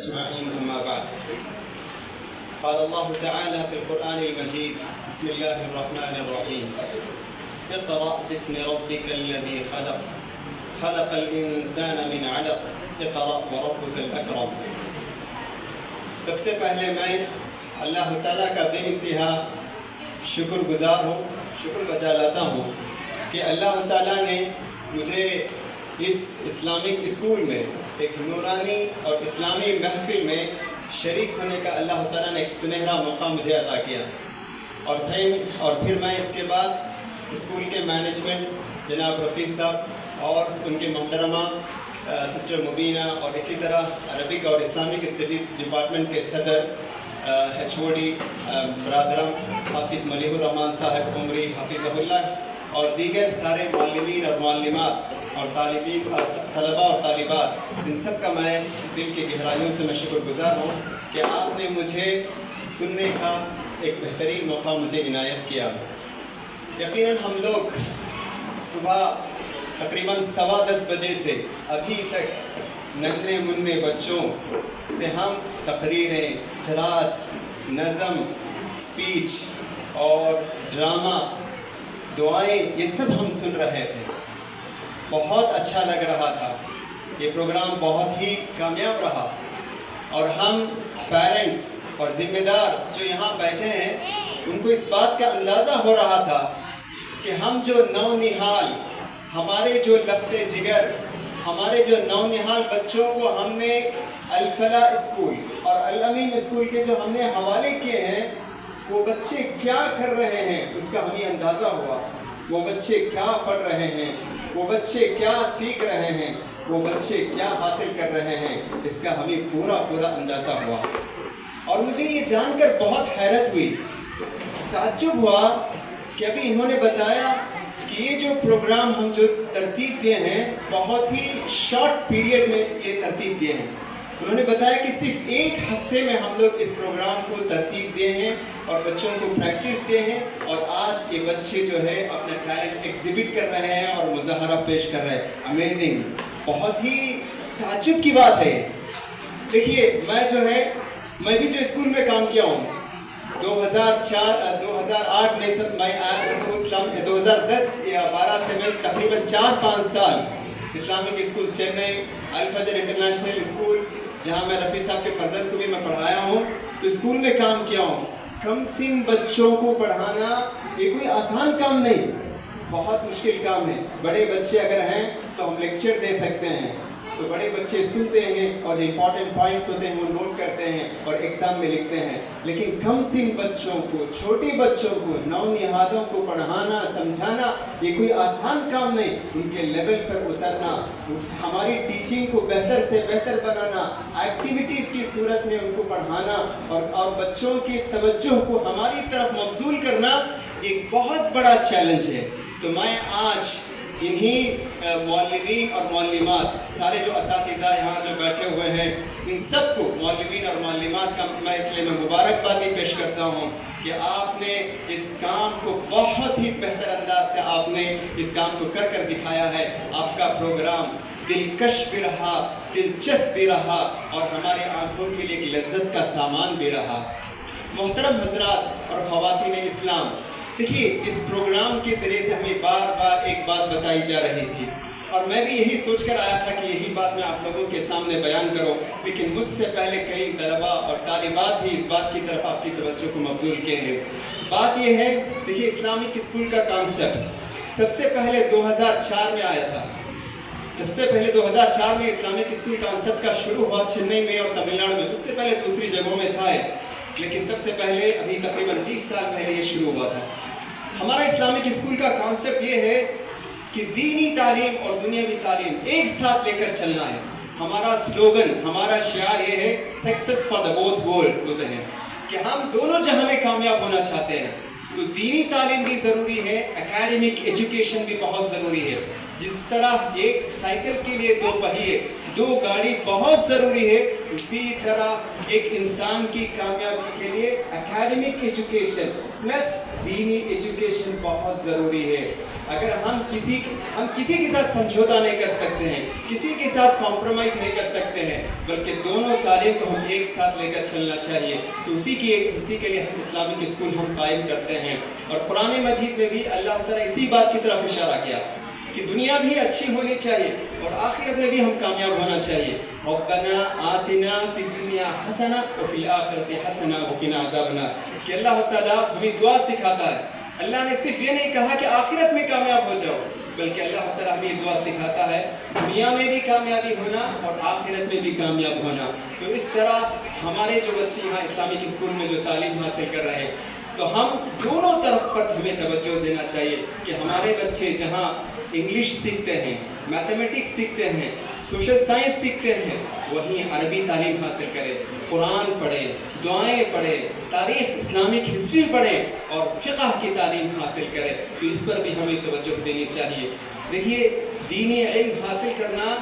أجمعين أما بعد قال الله تعالى في القرآن المجيد بسم الله الرحمن الرحيم اقرأ باسم ربك الذي خلق خلق الإنسان من علق اقرأ وربك الأكرم. سب سے پہلے میں اللہ تعالیٰ کا بے انتہا شکر گزار ہوں، شکر بجا لاتا ہوں کہ اللہ تعالیٰ نے مجھے اس اسلامک اسکول میں ایک نورانی اور اسلامی محفل میں شریک ہونے کا اللہ تعالیٰ نے ایک سنہرا موقع مجھے عطا کیا، اور پھر میں اس کے بعد اسکول کے مینجمنٹ جناب رفیق صاحب اور ان کے محترمہ سسٹر مبینہ اور اسی طرح عربک اور اسلامک اسٹڈیز ڈپارٹمنٹ کے صدر HOD برادرم حافظ ملیح الرحمان صاحب عمری حفظہ اللہ اور دیگر سارے معلمین اور معلمات اور طلباء اور طالبات، ان سب کا میں دل کی گہرائیوں سے میں شکر گزار ہوں کہ آپ نے مجھے سننے کا ایک بہترین موقع مجھے عنایت کیا۔ یقیناً ہم لوگ صبح تقریباً 10:15 بجے سے ابھی تک ننھے منھے بچوں سے ہم تقریریں، قرات، نظم، اسپیچ اور ڈرامہ، دعائیں، یہ سب ہم سن رہے تھے۔ بہت اچھا لگ رہا تھا، یہ پروگرام بہت ہی کامیاب رہا، اور ہم پیرنٹس اور ذمہ دار جو یہاں بیٹھے ہیں ان کو اس بات کا اندازہ ہو رہا تھا کہ ہم جو نونہال، ہمارے جو لفظ جگر، ہمارے جو نونہال بچوں کو ہم نے الفلاح اسکول اور الامین اسکول کے جو ہم نے حوالے کیے ہیں، وہ بچے کیا کر رہے ہیں اس کا ہمیں اندازہ ہوا۔ وہ بچے کیا پڑھ رہے ہیں، وہ بچے کیا سیکھ رہے ہیں، وہ بچے کیا حاصل کر رہے ہیں، اس کا ہمیں پورا اندازہ ہوا۔ اور مجھے یہ جان کر بہت حیرت ہوئی، تعجب ہوا کہ ابھی انہوں نے بتایا کہ یہ جو پروگرام ہم جو ترتیب دیے ہیں بہت ہی شارٹ پیریڈ میں یہ ترتیب دیے ہیں۔ انہوں نے بتایا کہ صرف 1 ہفتے میں ہم لوگ اس پروگرام کو ترتیب دیے ہیں اور بچوں کو پریکٹس دیے ہیں، اور آج یہ بچے جو ہے اپنا ٹیلنٹ ایگزیبٹ کر رہے ہیں اور مظاہرہ پیش کر رہے ہیں۔ امیزنگ، بہت ہی تعجب کی بات ہے۔ دیکھیے میں بھی جو اسکول میں کام کیا ہوں 2008 میں 2010 یا 12 سے میں تقریباً 4-5 سال اسلامک اسکول چنئی، الفجر انٹرنیشنل اسکول جہاں میں رفیع صاحب کے فرزند کو بھی میں پڑھایا ہوں، تو اسکول میں کام کیا ہوں۔ کم سن بچوں کو پڑھانا یہ کوئی آسان کام نہیں، بہت مشکل کام ہے۔ بڑے بچے اگر ہیں تو ہم لیکچر دے سکتے ہیں، تو بڑے بچے سنتے ہیں اور جو امپورٹنٹ پوائنٹس ہوتے ہیں وہ نوٹ کرتے ہیں اور ایگزام میں لکھتے ہیں، لیکن کم سن بچوں کو، چھوٹے بچوں کو، نونہالوں کو پڑھانا، سمجھانا یہ کوئی آسان کام نہیں۔ ان کے لیول پر اترنا، ہماری ٹیچنگ کو بہتر سے بہتر بنانا، ایکٹیویٹیز کی صورت میں ان کو پڑھانا اور بچوں کی توجہ کو ہماری طرف مبذول کرنا ایک بہت بڑا چیلنج ہے۔ تو میں آج انہی معلمین اور معلمات، سارے جو اساتذہ یہاں جو بیٹھے ہوئے ہیں، ان سب کو معلمین اور معلمات کا میں اس لیے مبارکبادی پیش کرتا ہوں کہ آپ نے اس کام کو بہت ہی بہتر انداز سے آپ نے اس کام کو کر دکھایا ہے۔ آپ کا پروگرام دلکش بھی رہا، دلچسپ بھی رہا، اور ہماری آنکھوں کے لیے ایک لذت کا سامان بھی رہا۔ محترم حضرات اور خواتین اسلام، دیکھیے اس پروگرام کے ذریعے سے ہمیں بار بار ایک بات بتائی جا رہی تھی، اور میں بھی یہی سوچ کر آیا تھا کہ یہی بات میں آپ لوگوں کے سامنے بیان کروں، لیکن مجھ سے پہلے کئی طلباء اور طالبات بھی اس بات کی طرف آپ کی توجہ کو مبذول کیے ہیں۔ بات یہ ہے، دیکھیے اسلامک اسکول کا کانسیپٹ سب سے پہلے 2004 میں آیا تھا۔ سب سے پہلے 2004 میں اسلامک اسکول کانسیپٹ کا شروع ہوا چنئی میں اور تمل ناڈو میں، اس سے پہلے دوسری جگہوں میں تھا، لیکن سب سے پہلے ابھی تقریباً 20 سال پہلے یہ شروع ہوا تھا۔ ہمارا اسلامک اسکول کا کانسیپٹ یہ ہے کہ دینی تعلیم اور دنیاوی تعلیم ایک ساتھ لے کر چلنا ہے۔ ہمارا سلوگن، ہمارا شعار یہ ہے success for the both world, ہوتے ہیں کہ ہم دونوں جہاں میں کامیاب ہونا چاہتے ہیں، تو دینی تعلیم بھی ضروری ہے، اکیڈمک ایجوکیشن بھی بہت ضروری ہے۔ جس طرح ایک سائیکل کے لیے 2 پہیے، 2 گاڑی بہت ضروری ہے، اسی طرح ایک انسان کی کامیابی کے لیے اکیڈمک ایجوکیشن پلس دینی ایجوکیشن بہت ضروری ہے۔ اگر ہم کسی کے ساتھ سمجھوتا نہیں کر سکتے ہیں، کسی کے ساتھ کمپرومائز نہیں کر سکتے ہیں، بلکہ دونوں تعلیم کو ہم ایک ساتھ لے کر چلنا چاہیے، تو اسی کے لیے ہم اسلامک اسکول ہم قائم کرتے ہیں۔ اور قرآن مجید میں بھی اللہ تعالیٰ اسی بات کی طرف اشارہ کیا کہ دنیا بھی اچھی ہونی چاہیے اور آخرت میں بھی ہم کامیاب ہونا چاہیے۔ ربنا آتنا فی الدنیا حسنہ وفی الآخرۃ حسنہ وقنا عذاب النار، کہ اللہ تعالیٰ ہمیں دعا سکھاتا ہے۔ اللہ نے صرف یہ نہیں کہا کہ آخرت میں کامیاب ہو جاؤ، بلکہ اللہ تعالیٰ ہمیں دعا سکھاتا ہے دنیا میں بھی کامیابی ہونا اور آخرت میں بھی کامیاب ہونا۔ تو اس طرح ہمارے جو بچے یہاں اسلامک اسکول میں جو تعلیم حاصل کر رہے ہیں، تو ہم دونوں طرف پر ہمیں توجہ دینا چاہیے کہ ہمارے بچے جہاں انگلش سیکھتے ہیں، میتھمیٹکس سیکھتے ہیں، سوشل سائنس سیکھتے ہیں، وہیں عربی تعلیم حاصل کریں، قرآن پڑھیں، دعائیں پڑھیں، تاریخ اسلامک ہسٹری پڑھیں اور فقہ کی تعلیم حاصل کریں۔ تو اس پر بھی ہمیں توجہ دینی چاہیے۔ دیکھیے، دینی علم حاصل کرنا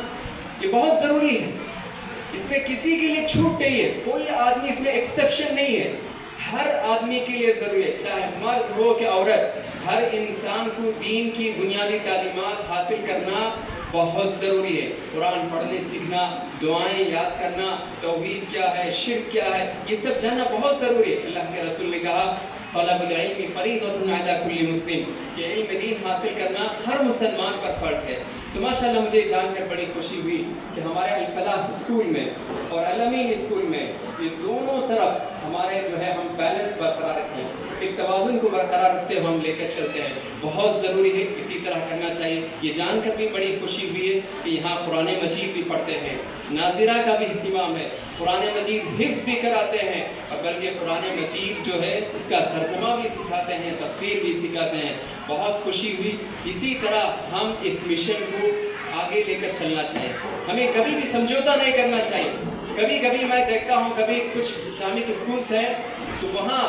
یہ بہت ضروری ہے، اس میں کسی کے لیے چھوٹ نہیں ہے، کوئی آدمی اس میں ایکسیپشن نہیں ہے، ہر آدمی کے لیے ضروری ہے، چاہے مرد ہو کہ عورت، ہر انسان کو دین کی بنیادی تعلیمات حاصل کرنا بہت ضروری ہے۔ قرآن پڑھنے سیکھنا، دعائیں یاد کرنا، توحید کیا ہے، شرک کیا ہے، یہ سب جاننا بہت ضروری ہے۔ اللہ کے رسول نے کہا طلب العلم فریضۃ علی کل مسلم، کہ علم دین حاصل کرنا ہر مسلمان پر فرض ہے۔ تو ماشاءاللہ مجھے جان کر بڑی خوشی ہوئی کہ ہمارے الفلاح اسکول میں اور الامین اسکول میں یہ دونوں طرف ہمارے جو ہے ہم بیلنس برقرار رکھیں، ایک توازن کو برقرار رکھتے ہوئے ہم لے کر چلتے ہیں، بہت ضروری ہے، اسی طرح کرنا چاہیے۔ یہ جان کر بھی بڑی خوشی ہوئی ہے کہ یہاں قرآن مجید بھی پڑھتے ہیں، ناظرہ کا بھی اہتمام ہے، قرآن مجید حفظ بھی کراتے ہیں، اور بلکہ قرآن مجید جو ہے اس کا ترجمہ بھی سکھاتے ہیں، تفسیر بھی سکھاتے ہیں، بہت خوشی ہوئی۔ اسی طرح ہم اس مشن کو آگے لے کر چلنا چاہیے، ہمیں کبھی بھی سمجھوتا نہیں کرنا چاہیے۔ کبھی کبھی میں دیکھتا ہوں کبھی کچھ اسلامک اسکولس ہیں تو وہاں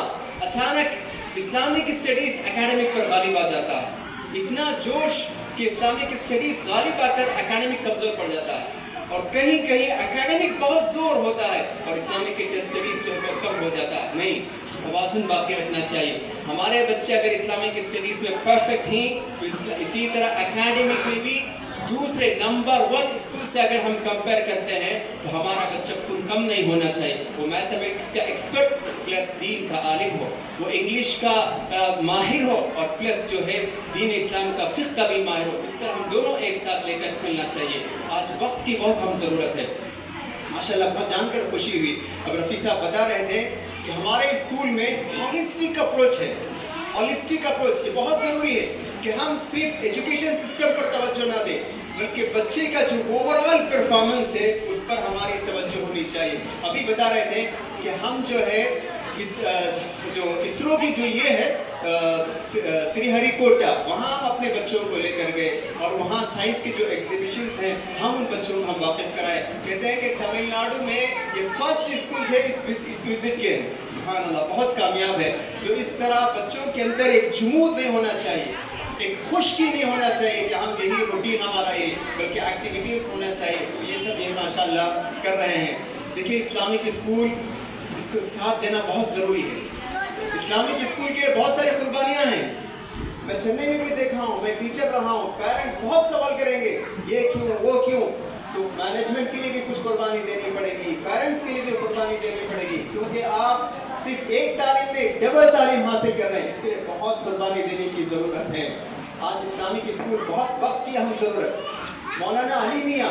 اچانک اسلامک اسٹڈیز اکیڈمک پر غالب آ جاتا ہے، اتنا جوش کہ اسلامک اسٹڈیز غالب آ کر اکیڈمک کمزور پڑ جاتا ہے، اور کہیں کہیں اکیڈمک بہت زور ہوتا ہے اور اسلامک اسٹڈیز جو ہے کم ہو جاتا ہے۔ نہیں، توازن باقی رکھنا چاہیے۔ ہمارے بچے اگر اسلامک اسٹڈیز میں پرفیکٹ ہیں تو اسی طرح اکیڈمک میں بھی دوسرے نمبر 1 اسکول سے اگر ہم کمپیئر کرتے ہیں تو ہمارا بچہ خود کم نہیں ہونا چاہیے، وہ میتھمیٹکس کا ایکسپرٹ پلس دین کا عالم ہو، وہ انگلش کا ماہر ہو اور پلس جو ہے دین اسلام کا فقہ کا بھی ماہر ہو۔ اس طرح ہم دونوں ایک ساتھ لے کر چلنا چاہیے۔ آج وقت کی بہت ہم ضرورت ہے۔ ماشاءاللہ بہت جان کر خوشی ہوئی، اب رفیع صاحب بتا رہے تھے کہ ہمارے اسکول میں ہالسٹک اپروچ ہے، ہالسٹک اپروچ، یہ بہت ضروری ہے کہ ہم صرف ایجوکیشن سسٹم پر توجہ نہ دیں بلکہ بچے کا جو اوورآل پرفارمنس ہے اس پر ہماری توجہ ہونی چاہیے۔ ابھی بتا رہے تھے کہ ہم جو ہے جو اسرو کی جو یہ ہے سری ہری کوٹا، وہاں ہم اپنے بچوں کو لے کر گئے اور وہاں سائنس کے جو ایگزیبیشنز ہیں ہم ان بچوں کو ہم واقف کرائے۔ کہتے ہیں کہ تمل ناڈو میں یہ فرسٹ اسکول ہے اس وزٹ کے، سبحان اللہ، بہت کامیاب ہے۔ تو اس طرح بچوں کے اندر ایک جمود نہیں ہونا چاہیے، ایک خشکی نہیں ہونا چاہیے کہ ہم یہی روٹین ہمارا یہ، بلکہ ایکٹیویٹیز ہونا چاہیے۔ تو یہ سب یہ ماشاءاللہ کر رہے ہیں۔ دیکھیے اسلامک اسکول، اس کو ساتھ دینا بہت ضروری ہے۔ اسلامک اسکول کے بہت ساری قربانیاں ہیں، میں چنئی میں بھی دیکھا ہوں، میں ٹیچر رہا ہوں، پیرنٹس بہت سوال کریں گے یہ کیوں وہ کیوں، تو مینجمنٹ کے لیے بھی کچھ قربانی دینی پڑے گی، پیرنٹس کے لیے بھی قربانی دینی پڑے گی، کیونکہ آپ صرف ایک تعلیم میں ڈبل تعلیم حاصل کر رہے ہیں، اس کے لیے بہت قربانی دینے کی ضرورت ہے۔ آج اسلامک اسکول بہت وقت کی اہم ضرورت۔ مولانا علی میاں،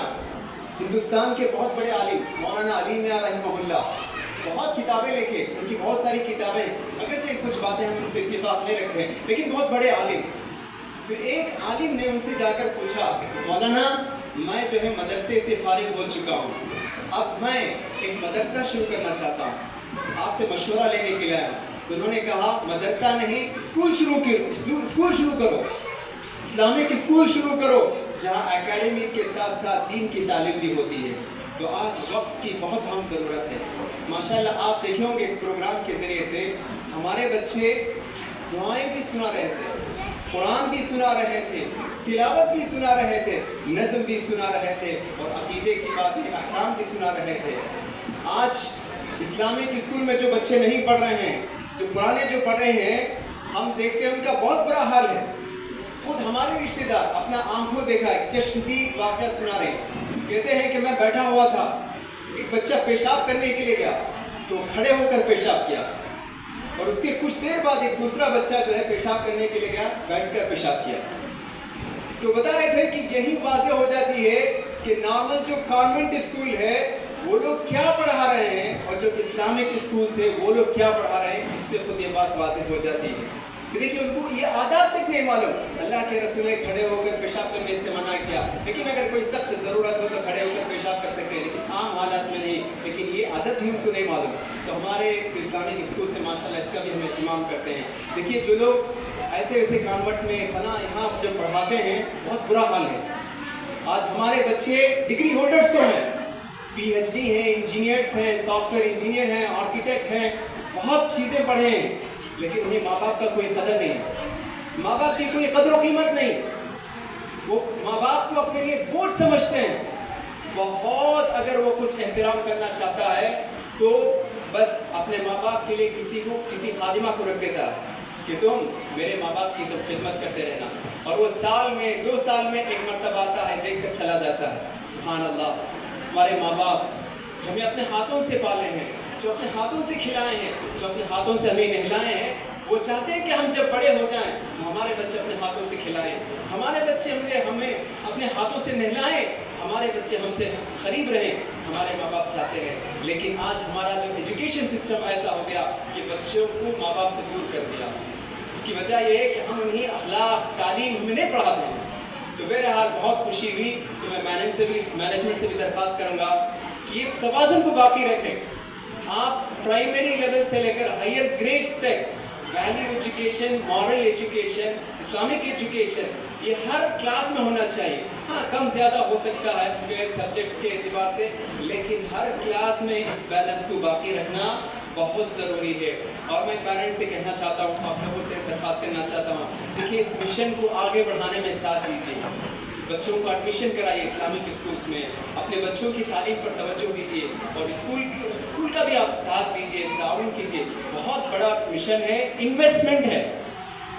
ہندوستان کے بہت بڑے عالم، مولانا علی میاں رحمہ اللہ، بہت کتابیں لکھے، ان کی بہت ساری کتابیں، اگرچہ کچھ باتیں ہم ان سے اتفاق نہیں رکھتے ہیں لیکن بہت بڑے عالم۔ تو ایک عالم نے ان سے جا کر پوچھا، مولانا میں جو ہے مدرسے سے فارغ ہو چکا ہوں، اب میں ایک مدرسہ شروع کرنا چاہتا ہوں، آپ سے مشورہ لینے کے لیے آیا ہوں۔ تو انہوں نے کہا مدرسہ نہیں، اسکول شروع کرو، اسلامک اسکول شروع کرو جہاں اکیڈمک کے ساتھ ساتھ دین کی تعلیم بھی ہوتی ہے۔ تو آج وقت کی بہت اہم ضرورت ہے۔ ماشاءاللہ آپ دیکھیں ہوں گے اس پروگرام کے ذریعے سے ہمارے بچے دعائیں بھی سنا رہے تھے، قرآن بھی سنا رہے تھے، تلاوت بھی سنا رہے تھے، نظم بھی سنا رہے تھے اور عقیدے کی باتیں، احکام بھی سنا رہے تھے۔ آج اسلامک اسکول میں جو بچے نہیں پڑھ رہے ہیں، جو پرانے جو پڑھ رہے ہیں، ہم دیکھتے ہیں ان کا بہت برا حال ہے، خود ہمارے رشتے دار اپنا آنکھوں دیکھا ایک چشمدید واقعہ سنا رہے ہیں. کہتے ہیں کہ میں بیٹھا ہوا تھا, ایک بچہ پیشاب کرنے کے لیے گیا تو کھڑے ہو کر پیشاب کیا, اور اس کے کچھ دیر بعد ایک دوسرا بچہ جو ہے پیشاب کرنے کے لیے گیا, بیٹھ کر پیشاب کیا. تو بتا رہے تھے کہ یہی واضح ہو جاتی ہے کہ نارمل جو کانوینٹ اسکول ہے وہ لوگ کیا پڑھا رہے ہیں اور جو اسلامک اسکول سے وہ لوگ کیا پڑھا رہے ہیں, اس سے خود یہ بات واضح ہو جاتی ہے. دیکھیے ان کو یہ آداب تک نہیں معلوم. اللہ کے رسول نے کھڑے ہو کر پیشاب کرنے سے منع کیا, لیکن اگر کوئی سخت ضرورت ہو تو کھڑے ہو کر پیشاب کر سکتے ہیں, لیکن عام حالات میں نہیں. لیکن یہ عادت بھی ان کو نہیں معلوم. تو ہمارے اسلامک اسکول سے ماشاءاللہ اس کا بھی ہم اہتمام کرتے ہیں. دیکھیے جو لوگ ایسے ویسے کانورٹ میں بنا یہاں جو پڑھاتے ہیں بہت برا حال ہے. آج ہمارے بچے ڈگری ہولڈرز تو ہیں, پی ایچ ڈی ہیں, انجینئرس ہیں, سافٹ ویئر انجینئر ہیں, آرکیٹیکٹ ہیں, بہت چیزیں پڑھے ہیں, لیکن انہیں ماں باپ کا کوئی قدر نہیں, ماں باپ کی کوئی قدر و قیمت نہیں. وہ ماں باپ کو اپنے لیے بوجھ سمجھتے ہیں. بہت اگر وہ کچھ احترام کرنا چاہتا ہے تو بس اپنے ماں باپ کے لیے کسی خادمہ کو رکھ دیتا ہے کہ تم میرے ماں باپ کی تم خدمت کرتے رہنا, اور وہ سال میں 2 سال میں ایک مرتبہ آتا ہے, دیکھ کر چلا جاتا ہے. سبحان اللہ. ہمارے ماں باپ جو ہمیں اپنے ہاتھوں سے پالے ہیں, جو اپنے ہاتھوں سے کھلائے ہیں, جو اپنے ہاتھوں سے ہمیں نہلائے ہیں, وہ چاہتے ہیں کہ ہم جب بڑے ہو جائیں ہمارے بچے اپنے ہاتھوں سے کھلائیں, ہمارے بچے ہمیں اپنے ہاتھوں سے نہلائیں, ہمارے بچے ہم سے قریب رہیں. ہمارے ماں باپ چاہتے ہیں, لیکن آج ہمارا جو ایجوکیشن سسٹم ایسا ہو گیا کہ بچوں کو ماں باپ سے دور کر دیا. اس کی وجہ یہ ہے کہ ہم انہیں اخلاق تعلیم ہمیں نہیں پڑھاتے ہیں. تو بہرحال بہت خوشی ہوئی. تو میں مینجمنٹ سے بھی درخواست کروں گا کہ یہ توازن کو باقی رکھیں. آپ پرائمری لیول سے لے کر ہائر گریڈز تک value education, moral education, Islamic education یہ ہر کلاس میں ہونا چاہیے. ہاں کم زیادہ ہو سکتا ہے سبجیکٹ کے اعتبار سے, لیکن ہر کلاس میں اس بیلنس کو باقی رکھنا بہت ضروری ہے. اور میں پیرنٹس سے کہنا چاہتا ہوں, آپ لوگوں سے درخواست کرنا چاہتا ہوں, دیکھیے اس مشن کو آگے بڑھانے میں ساتھ دیجیے. بچوں کو ایڈمیشن کرائیے اسلامک اسکولس میں, اپنے بچوں کی تعلیم پر توجہ دیجیے, اور اسکول کا بھی آپ ساتھ دیجیے, تعاون کیجیے. بہت بڑا مشن ہے, انویسٹمنٹ ہے.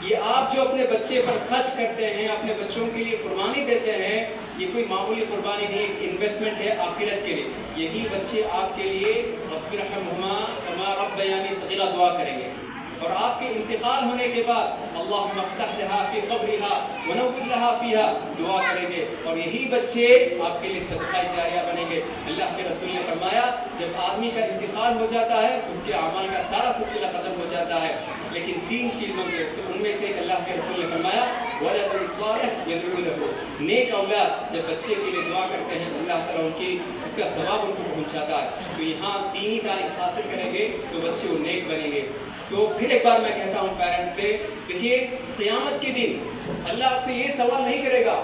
یہ آپ جو اپنے بچے پر خرچ کرتے ہیں, اپنے بچوں کے لیے قربانی دیتے ہیں, یہ کوئی معمولی قربانی نہیں, ایک انویسٹمنٹ ہے آخرت کے لیے. یہی بچے آپ کے لیے رب ارحمہما کما ربیانی صغیرا دعا کریں گے, اور آپ کے انتقال ہونے کے بعد اللہم افسح لہا فی قبرہا ونور لہا فیہا دعا کریں گے, اور یہی بچے آپ کے لیے صدقہ جاریہ بنیں گے. اللہ کے رسول نے فرمایا جب آدمی کا انتقال ہو جاتا ہے اس کے اعمال کا سارا سلسلہ ختم ہو جاتا ہے, لیکن 3 چیزوں کے ان میں سے اللہ کے رسول نے فرمایا ولد صالح یدعو لہ, نیک اولاد جب بچے کے لیے دعا کرتے ہیں اللہ تعالیٰ اس کا ثواب ان کو پہنچاتا ہے. تو یہاں دینی تعلیم حاصل کریں گے تو بچے وہ نیک بنیں گے. تو پھر ایک بار میں کہتا ہوں پیرنٹس سے, دیکھیے قیامت کے دن اللہ آپ سے یہ سوال نہیں کرے گا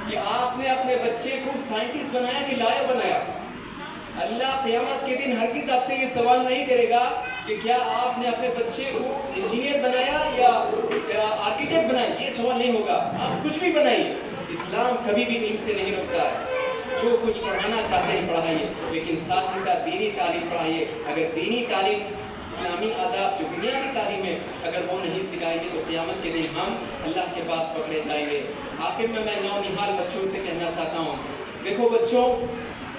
کہ آپ نے اپنے بچے کو سائنٹسٹ بنایا کہ لائر بنایا. اللہ قیامت کے دن ہرگز آپ سے یہ سوال نہیں کرے گا کہ کیا آپ نے اپنے بچے کو انجینئر بنایا یا آرکیٹیکٹ بنایا. یہ سوال نہیں ہوگا, آپ کچھ بھی بنائیے. اسلام کبھی بھی نیند سے نہیں روکتا ہے. جو کچھ پڑھانا چاہتے ہیں پڑھائیے, لیکن ساتھ ہی ساتھ دینی تعلیم پڑھائیے. اگر دینی تعلیم, اسلامی آداب جو بنیادی تعلیم ہے اگر وہ نہیں سکھائیں گے تو قیامت کے دن ہم اللہ کے پاس پکڑے جائیں گے. آخر میں نونہال بچوں سے کہنا چاہتا ہوں, دیکھو بچوں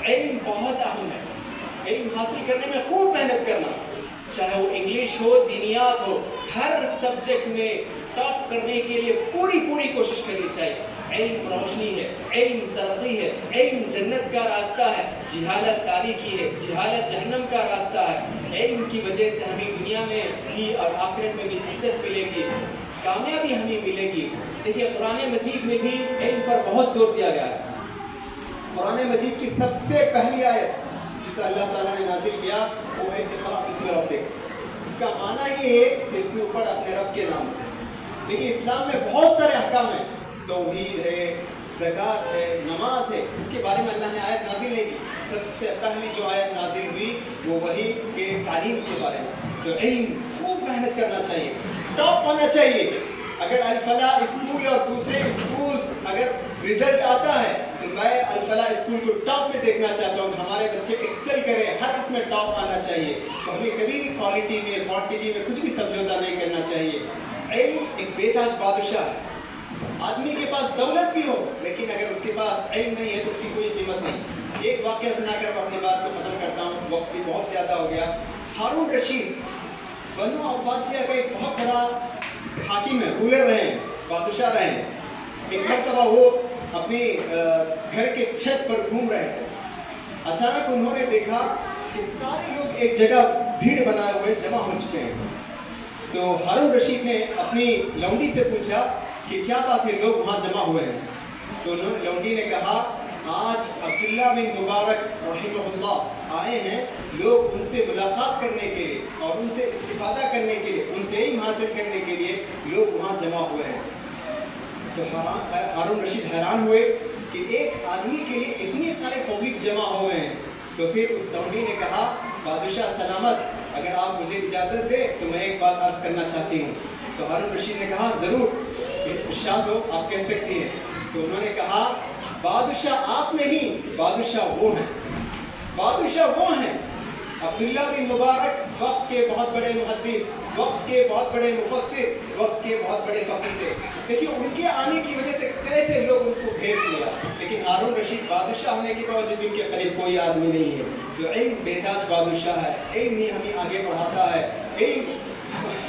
علم بہت اہم ہے. علم حاصل کرنے میں خوب محنت کرنا, چاہے وہ انگلش ہو, دینیات ہو, ہر سبجیکٹ میں ٹاپ کرنے کے لیے پوری کوشش کرنی چاہیے. علم روشنی ہے, علم ترقی ہے, علم جنت کا راستہ ہے, جہالت تاریکی ہے, جہالت جہنم کا راستہ ہے. علم کی وجہ سے ہمیں دنیا میں بھی اور آخرت میں بھی عزت ملے گی, کامیابی ہمیں ملے گی. دیکھیے قرآن مجید میں بھی علم پر بہت زور دیا گیا ہے. قرآن مجید کی سب سے پہلی آیت جسے اللہ تعالیٰ نے نازل کیا وہ ہے اقرأ بسم ربک. اس کا معنی یہ ہے کہ تو پڑھ اپنے رب کے نام سے. دیکھیے اسلام میں بہت سارے احکام ہیں, توحید ہے, زکوٰۃ ہے, نماز ہے, اس کے بارے میں اللہ نے آیت نازل نہیں کی. سب سے پہلی جو آیت نازل ہوئی وہ وہی کہ تعلیم کے بارے میں. تو علم خوب محنت کرنا چاہیے, ٹاپ ہونا چاہیے. اگر الفلاح اسکول اور دوسرے اسکولز اگر رزلٹ آتا ہے تو میں الفلاح اسکول کو ٹاپ میں دیکھنا چاہتا ہوں. ہمارے بچے ایکسل کریں, ہر اس میں ٹاپ آنا چاہیے. تو ہمیں کبھی بھی کوالٹی میں کوانٹٹی میں کچھ بھی سمجھوتا نہیں کرنا چاہیے. علم ایک بے تاج بادشاہ ہے. آدمی کے پاس دولت بھی ہو لیکن اگر اس کے پاس علم نہیں ہے تو اس کی کوئی قیمت نہیں۔ ایک واقعہ سنا کر میں اپنی بات کو ختم کرتا ہوں، وقت بھی بہت زیادہ ہو گیا۔ ہارون رشید بنو عباسیہ کا ایک بہت بڑا حاکم ہے، رولر رہے ہیں، بادشاہ رہے ہیں۔ ایک مرتبہ وہ اپنی گھر کے چھت پر گھوم رہے تھے، اچانک انہوں نے دیکھا کہ سارے لوگ ایک جگہ بھیڑ بنائے ہوئے جمع ہو چکے ہیں۔ تو ہارون رشید نے اپنی لونڈی سے پوچھا کہ کیا بات ہے، لوگ وہاں جمع ہوئے ہیں؟ تو لونڈی نے کہا آج عبداللہ بن مبارک رحمہ اللہ آئے ہیں، لوگ ان سے ملاقات کرنے کے لیے اور ان سے استفادہ کرنے کے لیے، ان سے علم حاصل کرنے کے لیے لوگ وہاں جمع ہوئے ہیں۔ تو ہارون رشید حیران ہوئے کہ ایک آدمی کے لیے اتنے سارے پبلک جمع ہو گئے ہیں۔ تو پھر اس لونڈی نے کہا بادشاہ سلامت، اگر آپ مجھے اجازت دیں تو میں ایک بات عرض کرنا چاہتی ہوں۔ تو ہارون رشید نے کہا ضرور ارشاد ہو، آپ کہہ سکتی ہیں۔ تو انہوں نے کہا بادشاہ آپ نہیں، بادشاہ وہ ہیں، بادشاہ وہ ہیں عبداللہ بن مبارک، وقت کے بہت بڑے محدث، وقت کے بہت بڑے مفسر، وقت کے بہت بڑے فقیر تھے۔ دیکھیے ان کے آنے کی وجہ سے کیسے لوگ ان کو گھیر لیا، لیکن ہارون رشید بادشاہ ہونے کے باوجود ان کے قریب کوئی آدمی نہیں ہے۔ جو علم بے تاج بادشاہ ہے، علم ہی ہمیں آگے بڑھاتا ہے، علم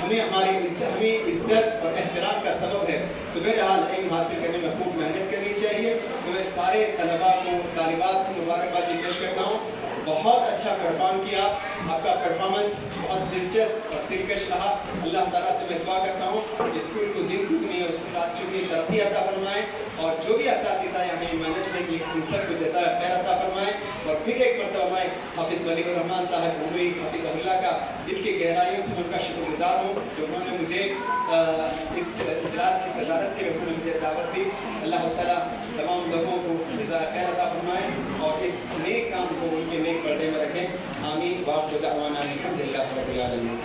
ہمیں عزت اور احترام کا سبب ہے۔ تو بہرحال علم حاصل کرنے میں خوب محنت کرنی چاہیے۔ تو میں سارے طلباء کو، طالبات کو مبارکباد پیش کرتا ہوں۔ بہت اچھا پرفارم کیا، آپ کا پرفارمنس بہت دلچسپ اور دلکش رہا۔ اللہ تعالیٰ سے میں دعا کرتا ہوں کہ اسکول کو دن دگنی اور رات چگنی ترقی عطا فرمائیں، اور جو بھی اساتذہ یہاں مینجمنٹ کی ان سب کو جزائے خیر عطا فرمائیں۔ اور پھر ایک مرتبہ میں حافظ ولی الرحمان صاحب عمری حافظ اللہ کا دل کی گہرائیوں سے ان کا شکر گزار ہوں جو انہوں نے مجھے اس اجلاس کی صدارت کے انہوں نے مجھے دعوت دی۔ اللہ تعالیٰ تمام لوگوں کو جزائے خیر عطا فرمائیں اور اس نیک کام کو ان کے نیک پردے میں رکھیں۔ آمین۔ وآخر دعوانا الحمد للہ رب العالمین۔